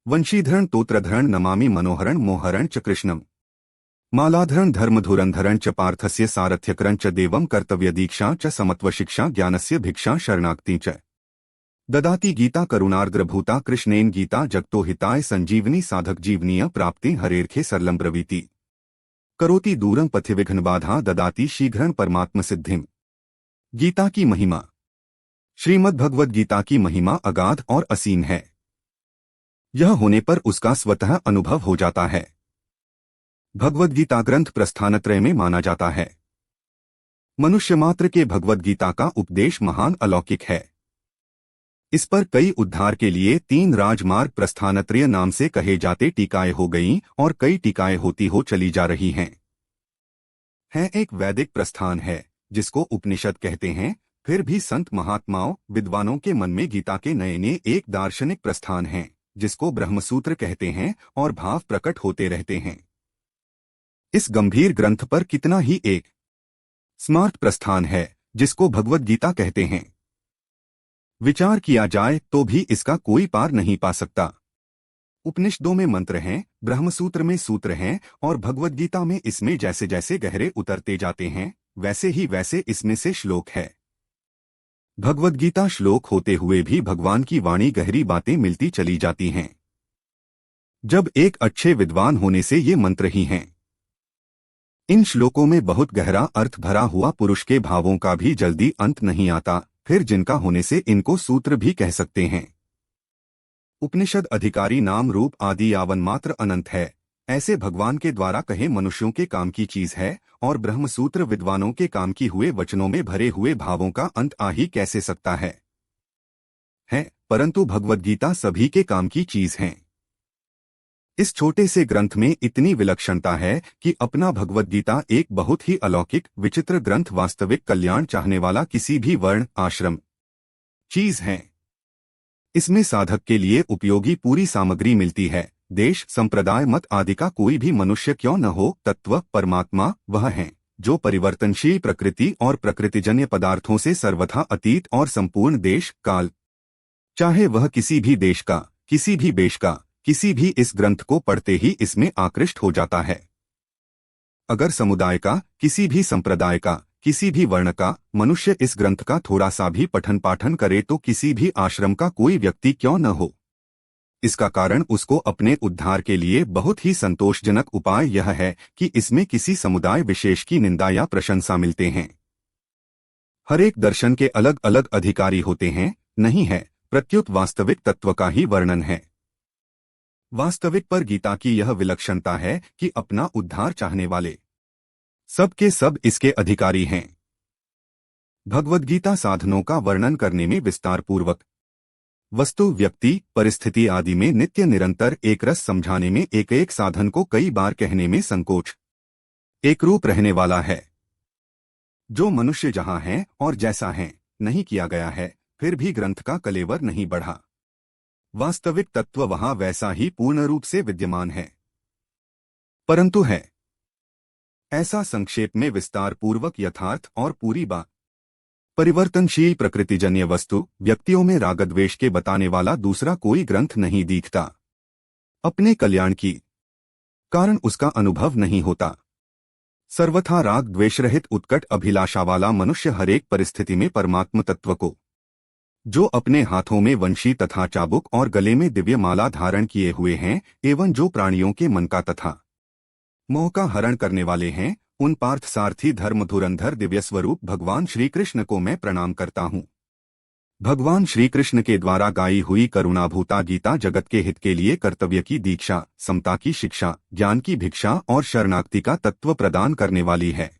वंशीधरण तोत्रधरण नमामि मनोहरण मोहरण च कृष्णम मालाधरण धर्मधुरंधरण च पार्थस्य सारथ्यकरण च देवं कर्तव्यदीक्षा च समत्वशिक्षा ज्ञानस्य भिक्षा शरणागति च ददाति गीता करुणार्द्रभूता कृष्णेन गीता जगतो हिताय संजीवनी साधक जीवनीय प्राप्ति हरेर्खे सरलम ब्रवीति करोति दूरं पथि विघ्न बाधा ददाति शीघ्रं परमात्म सिद्धिम। गीता की महिमा। श्रीमद् भगवद गीता की महिमा अगाध और असीम है। यह होने पर उसका स्वतः अनुभव हो जाता है। भगवद गीता ग्रंथ प्रस्थानत्रय में माना जाता है। मनुष्य मात्र के भगवद गीता का उपदेश महान अलौकिक है। इस पर कई उद्धार के लिए 3 राजमार्ग प्रस्थानत्रय नाम से कहे जाते टीकाएं हो गईं और कई टीकाएं होती हो चली जा रही हैं। एक वैदिक प्रस्थान है जिसको उपनिषद कहते हैं। फिर भी संत महात्माओं विद्वानों के मन में गीता के नए नए एक दार्शनिक प्रस्थान है जिसको ब्रह्मसूत्र कहते हैं और भाव प्रकट होते रहते हैं। इस गंभीर ग्रंथ पर कितना ही एक स्मार्ट प्रस्थान है जिसको भगवद गीता कहते हैं। विचार किया जाए तो भी इसका कोई पार नहीं पा सकता। उपनिषदों में मंत्र हैं, ब्रह्मसूत्र में सूत्र हैं और भगवद गीता में इसमें जैसे जैसे गहरे उतरते जाते हैं वैसे ही वैसे इसमें से श्लोक है। भगवद गीता श्लोक होते हुए भी भगवान की वाणी गहरी बातें मिलती चली जाती हैं। जब एक अच्छे विद्वान होने से ये मंत्र ही हैं। इन श्लोकों में बहुत गहरा अर्थ भरा हुआ पुरुष के भावों का भी जल्दी अंत नहीं आता, फिर जिनका होने से इनको सूत्र भी कह सकते हैं। उपनिषद अधिकारी नाम रूप आदि यावन मात्र अनंत है, ऐसे भगवान के द्वारा कहे मनुष्यों के काम की चीज है और ब्रह्मसूत्र विद्वानों के काम की हुए वचनों में भरे हुए भावों का अंत आ ही कैसे सकता है। परंतु भगवद गीता सभी के काम की चीज है। इस छोटे से ग्रंथ में इतनी विलक्षणता है कि अपना भगवद गीता एक बहुत ही अलौकिक विचित्र ग्रंथ वास्तविक कल्याण चाहने वाला किसी भी वर्ण आश्रम चीज है। इसमें साधक के लिए उपयोगी पूरी सामग्री मिलती है। देश संप्रदाय मत आदि का कोई भी मनुष्य क्यों न हो, तत्व परमात्मा वह है जो परिवर्तनशील प्रकृति और प्रकृतिजन्य पदार्थों से सर्वथा अतीत और संपूर्ण देश काल, चाहे वह किसी भी देश का, किसी भी देश का, किसी भी इस ग्रंथ को पढ़ते ही इसमें आकृष्ट हो जाता है। अगर समुदाय का, किसी भी संप्रदाय का, किसी भी वर्ण का मनुष्य इस ग्रंथ का थोड़ा सा भी पठन पाठन करे तो किसी भी आश्रम का कोई व्यक्ति क्यों न हो, इसका कारण उसको अपने उद्धार के लिए बहुत ही संतोषजनक उपाय यह है कि इसमें किसी समुदाय विशेष की निंदा या प्रशंसा मिलते हैं। हर एक दर्शन के अलग अलग अधिकारी होते हैं, नहीं है, प्रत्युत वास्तविक तत्व का ही वर्णन है। वास्तविक पर गीता की यह विलक्षणता है कि अपना उद्धार चाहने वाले सब के सब इसके अधिकारी हैं। भगवद गीता साधनों का वर्णन करने में विस्तार पूर्वक, वस्तु व्यक्ति परिस्थिति आदि में नित्य निरंतर एक रस समझाने में एक एक साधन को कई बार कहने में संकोच एक रूप रहने वाला है। जो मनुष्य जहां है और जैसा है नहीं किया गया है, फिर भी ग्रंथ का कलेवर नहीं बढ़ा। वास्तविक तत्व वहां वैसा ही पूर्ण रूप से विद्यमान है, परंतु है ऐसा संक्षेप में विस्तार पूर्वक यथार्थ और पूरी बात। परिवर्तनशील प्रकृतिजन्य वस्तु व्यक्तियों में रागद्वेष के बताने वाला दूसरा कोई ग्रंथ नहीं दिखता। अपने कल्याण की कारण उसका अनुभव नहीं होता। सर्वथा राग द्वेष रहित उत्कट अभिलाषा वाला मनुष्य हरेक परिस्थिति में परमात्म तत्व को, जो अपने हाथों में वंशी तथा चाबुक और गले में दिव्य माला धारण किए हुए हैं एवं जो प्राणियों के मन का तथा मोह का हरण करने वाले हैं, उन पार्थ सारथी धर्म धुरंधर दिव्य स्वरूप भगवान श्री कृष्ण को मैं प्रणाम करता हूँ। भगवान श्री कृष्ण के द्वारा गाई हुई करुणाभूता गीता जगत के हित के लिए कर्तव्य की दीक्षा, समता की शिक्षा, ज्ञान की भिक्षा और शरणागति का तत्व प्रदान करने वाली है।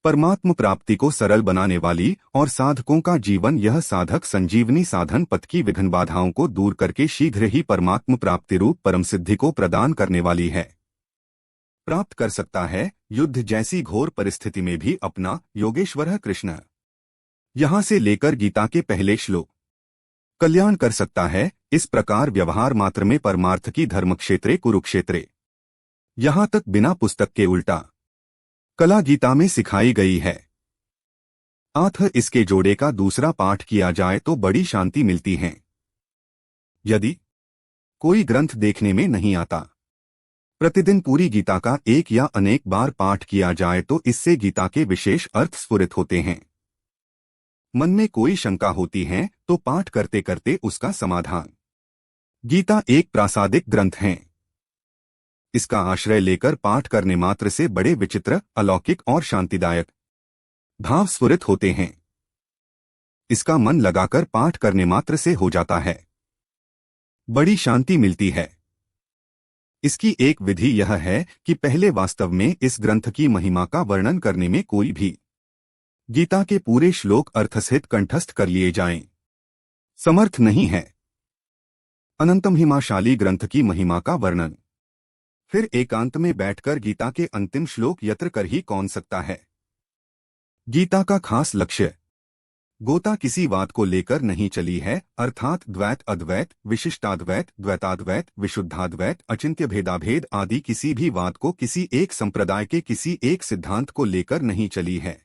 परमात्म प्राप्ति को सरल बनाने वाली और साधकों का जीवन यह साधक संजीवनी साधन पथ की विघ्न बाधाओं को दूर करके शीघ्र ही परमात्म प्राप्ति रूप परम सिद्धि को प्रदान करने वाली है। प्राप्त कर सकता है युद्ध जैसी घोर परिस्थिति में भी अपना योगेश्वर कृष्ण। यहां से लेकर गीता के पहले श्लोक कल्याण कर सकता है। इस प्रकार व्यवहार मात्र में परमार्थ की धर्मक्षेत्रे कुरुक्षेत्रे, यहां तक बिना पुस्तक के उल्टा कला गीता में सिखाई गई है। आथ इसके जोड़े का दूसरा पाठ किया जाए तो बड़ी शांति मिलती है। यदि कोई ग्रंथ देखने में नहीं आता। प्रतिदिन पूरी गीता का एक या अनेक बार पाठ किया जाए तो इससे गीता के विशेष अर्थ स्फुरित होते हैं। मन में कोई शंका होती है तो पाठ करते करते उसका समाधान। गीता एक प्रासादिक ग्रंथ है। इसका आश्रय लेकर पाठ करने मात्र से बड़े विचित्र, अलौकिक और शांतिदायक भाव स्फुरित होते हैं। इसका मन लगाकर पाठ करने मात्र से हो जाता है। बड़ी शांति मिलती है। इसकी एक विधि यह है कि पहले वास्तव में इस ग्रंथ की महिमा का वर्णन करने में कोई भी गीता के पूरे श्लोक अर्थसहित कंठस्थ कर लिए जाएं। समर्थ नहीं है। अनंतम हिमाशाली ग्रंथ की महिमा का वर्णन फिर एकांत में बैठकर गीता के अंतिम श्लोक यत्र कर ही कौन सकता है। गीता का खास लक्ष्य गोता किसी बात को लेकर नहीं चली है, अर्थात द्वैत, अद्वैत, विशिष्टाद्वैत, द्वैताद्वैत, विशुद्धाद्वैत, अचिंत्य भेदाभेद आदि किसी भी बात को किसी एक संप्रदाय के किसी एक सिद्धांत को लेकर नहीं चली है।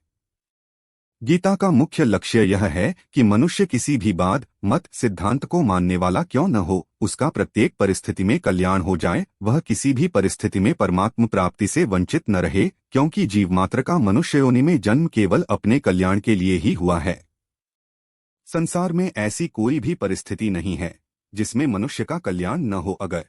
गीता का मुख्य लक्ष्य यह है कि मनुष्य किसी भी बात, मत, सिद्धांत को मानने वाला क्यों न हो, उसका प्रत्येक परिस्थिति में कल्याण हो जाए, वह किसी भी परिस्थिति में परमात्म प्राप्ति से वंचित न रहे, क्योंकि जीव मात्र का मनुष्य योनि में जन्म केवल अपने कल्याण के लिए ही हुआ है। संसार में ऐसी कोई भी परिस्थिति नहीं है जिसमें मनुष्य का कल्याण न हो। अगर